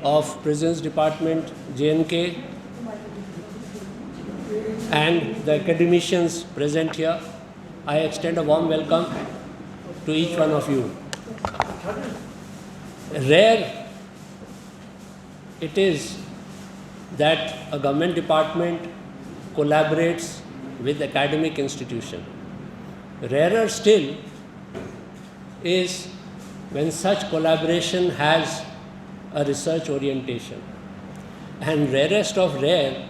of Prisons Department, J&K, and the academicians present here, I extend a warm welcome to each one of you. Rare it is that a government department collaborates with academic institution. Rarer still is when such collaboration has a research orientation. And rarest of rare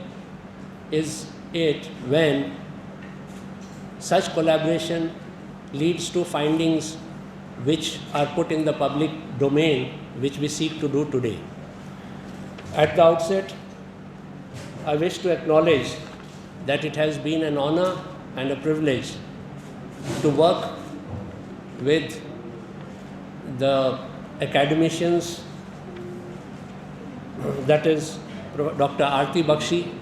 is it when such collaboration leads to findings which are put in the public domain, which we seek to do today. At the outset, I wish to acknowledge that it has been an honor and a privilege to work with the academicians, that is Dr. Aarti Bakshi,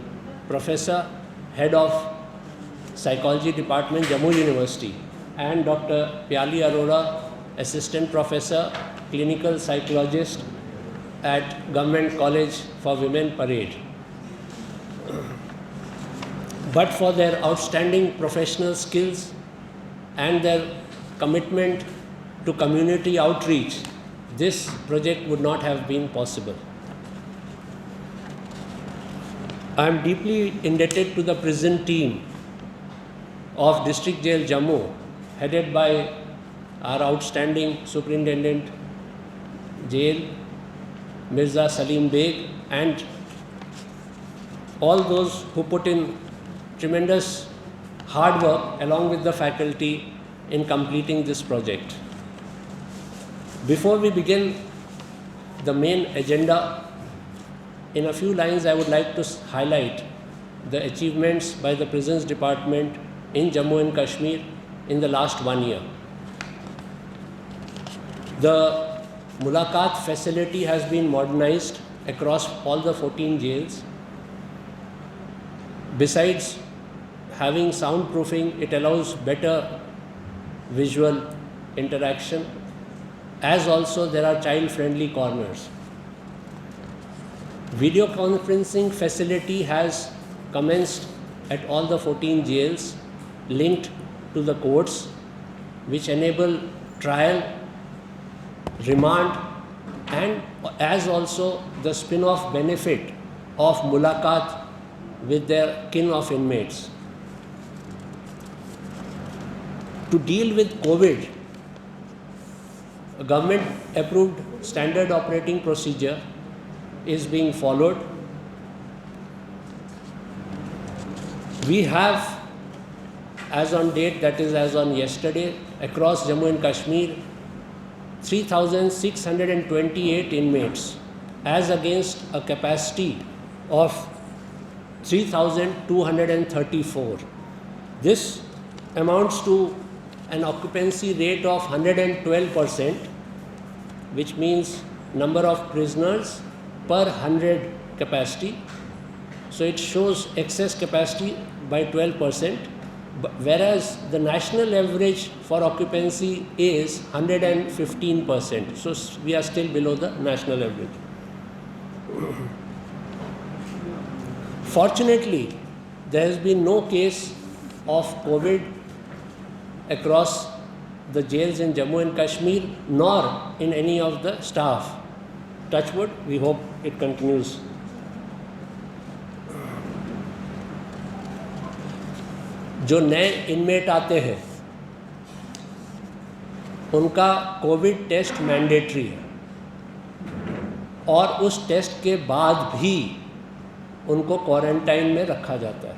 Professor, Head of Psychology Department, Jammu University, and Dr. Pyali Arora, Assistant Professor, Clinical Psychologist at Government College for Women, Parade. But for their outstanding professional skills and their commitment to community outreach, this project would not have been possible. I am deeply indebted to the prison team of District Jail Jammu, headed by our outstanding Superintendent Jail, Mirza Salim Beg, and all those who put in tremendous hard work along with the faculty in completing this project. Before we begin the main agenda, in a few lines I would like to highlight the achievements by the Prisons Department in Jammu and Kashmir in the last 1 year. The Mulaqat facility has been modernized across all the 14 jails. Besides having soundproofing, it allows better visual interaction, as also there are child-friendly corners. Video conferencing facility has commenced at all the 14 jails linked to the courts, which enable trial, remand, and as also the spin-off benefit of Mulaqat with their kin of inmates. To deal with COVID, a government-approved standard operating procedure is being followed. We have, as on date, that is as on yesterday, across Jammu and Kashmir, 3,628 inmates, as against a capacity of 3,234. This amounts to an occupancy rate of 112%, which means number of prisoners per 100 capacity. So it shows excess capacity by 12%, whereas the national average for occupancy is 115%. So we are still below the national average. Fortunately, there has been no case of COVID across the jails in Jammu and Kashmir, nor in any of the staff. Touch wood, we hope it continues. जो नए inmate आते हैं उनका Covid test mandatory है, और उस test के बाद भी उनको क्वारंटाइन में रखा जाता है।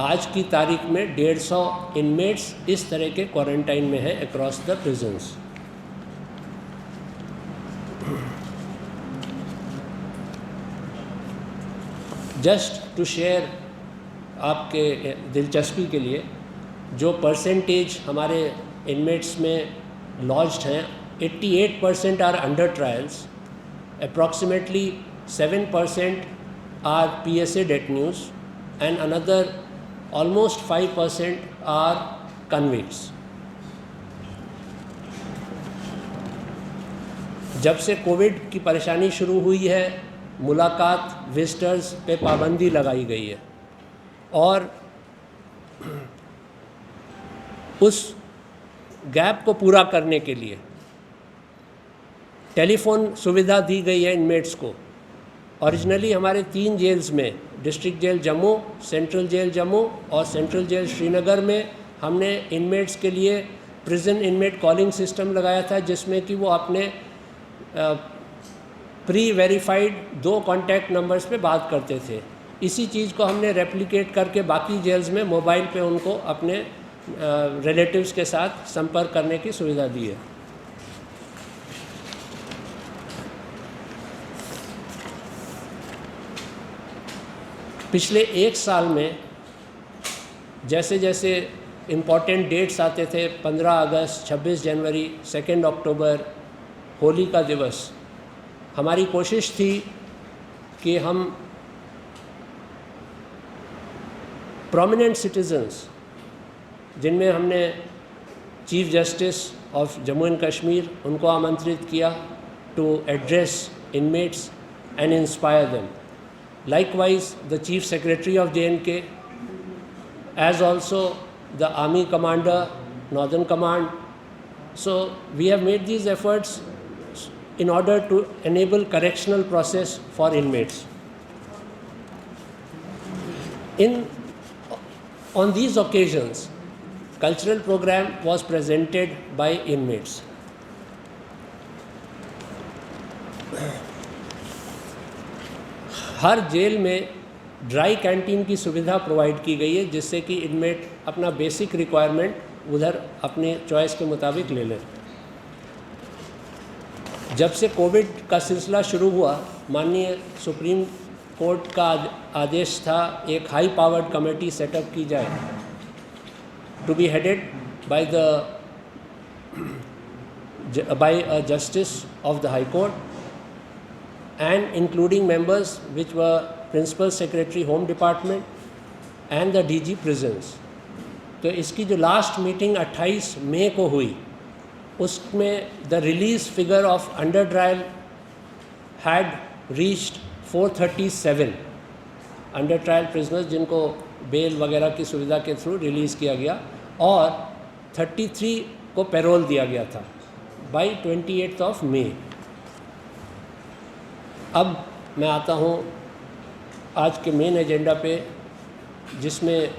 आज की तारीख में 150 इनमेट्स इस तरह के क्वारंटाइन में हैं across the prisons. Just to share आपके दिलचस्पी के लिए, जो परसेंटेज हमारे इनमेट्स में लॉज्ड हैं, 88% are under trials, approximately 7% are PSA detainees, and another almost 5% are convicts. जब से कोविड की परेशानी शुरू हुई है, मुलाकात, विजिटर्स पे पाबंदी लगाई गई है और उस गैप को पूरा करने के लिए टेलीफोन सुविधा दी गई है इनमेट्स को। ओरिजिनली हमारे 3 जेल्स में, district jail Jammu, central jail Jammu और सेंट्रल जेल श्रीनगर में, हमने इनमेट्स के लिए प्रिजन इनमेट कॉलिंग सिस्टम लगाया था, जिसमें कि वो अपने प्री वेरीफाइड 2 कॉन्टैक्ट नंबर्स पे बात करते थे। इसी चीज़ को हमने रेप्लिकेट करके बाकी जेल्स में मोबाइल पे उनको अपने रिलेटिव्स के साथ संपर्क करने की सुविधा दी है। पिछले 1 साल में जैसे जैसे इम्पॉर्टेंट डेट्स आते थे, 15 अगस्त, 26 जनवरी, 2 अक्टूबर, होली का दिवस, हमारी कोशिश थी कि हम प्रोमिनेंट सिटीजन्स, जिनमें हमने chief justice of Jammu and Kashmir, उनको आमंत्रित किया to address inmates and inspire them. Likewise, the Chief Secretary of J&K, as also the Army Commander, Northern Command. So we have made these efforts in order to enable correctional process for inmates. On these occasions, cultural program was presented by inmates. हर जेल में dry canteen की सुविधा provide की गई है, जिससे कि इनमेट अपना बेसिक रिक्वायरमेंट उधर अपने चॉइस के मुताबिक ले लें। जब से कोविड का सिलसिला शुरू हुआ, माननीय सुप्रीम कोर्ट का आदेश था एक हाई पावर्ड कमेटी सेटअप की जाए, to be headed by a justice of the high court and including members which were Principal Secretary Home Department and the DG Prisons। तो इसकी जो लास्ट मीटिंग 28 मई को हुई, उसमें the release figure of under trial had reached 437 under trial prisoners, जिनको bell वगैरह की सुविधा के थ्रू रिलीज़ किया गया, और 33 को पैरोल दिया गया था बाई 28 मई। अब मैं आता हूँ आज के मेन एजेंडा पे, जिसमें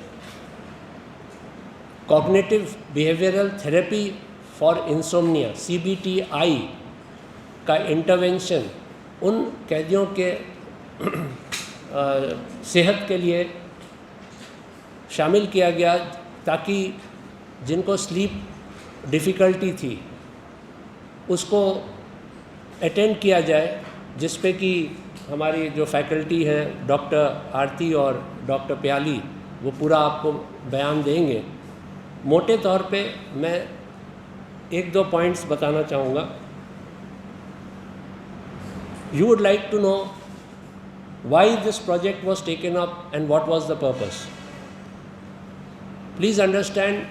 cognitive behavioural therapy for insomnia CBTI का इंटरवेंशन उन कैदियों के सेहत के लिए शामिल किया गया, ताकि जिनको स्लीप डिफ़िकल्टी थी उसको अटेंड किया जाए, जिस पे कि हमारी जो फैकल्टी हैं डॉक्टर आरती और डॉक्टर प्याली, वो पूरा आपको बयान देंगे। मोटे तौर पे मैं 1-2 पॉइंट्स बताना चाहूँगा। You would like to know why this project was taken up and what was the purpose. Please understand,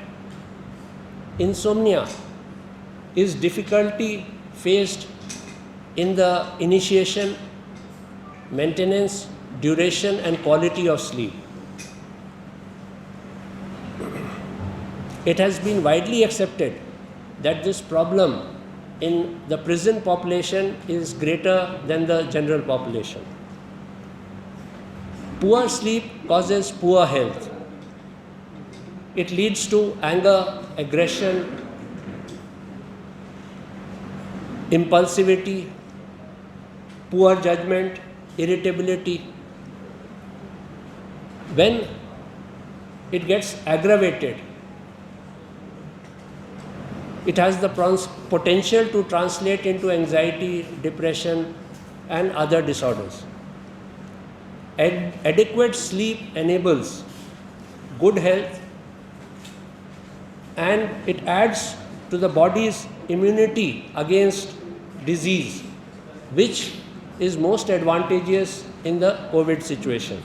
insomnia is difficulty faced in the initiation, maintenance, duration and quality of sleep. It has been widely accepted that this problem in the prison population is greater than the general population. Poor sleep causes poor health. It leads to anger, aggression, impulsivity, poor judgment, irritability. When it gets aggravated, it has the potential to translate into anxiety, depression, and other disorders. Adequate sleep enables good health, and it adds to the body's immunity against disease, which is most advantageous in the COVID situation.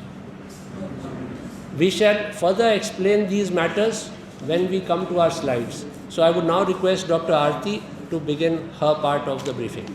We shall further explain these matters when we come to our slides. So I would now request Dr. Aarti to begin her part of the briefing.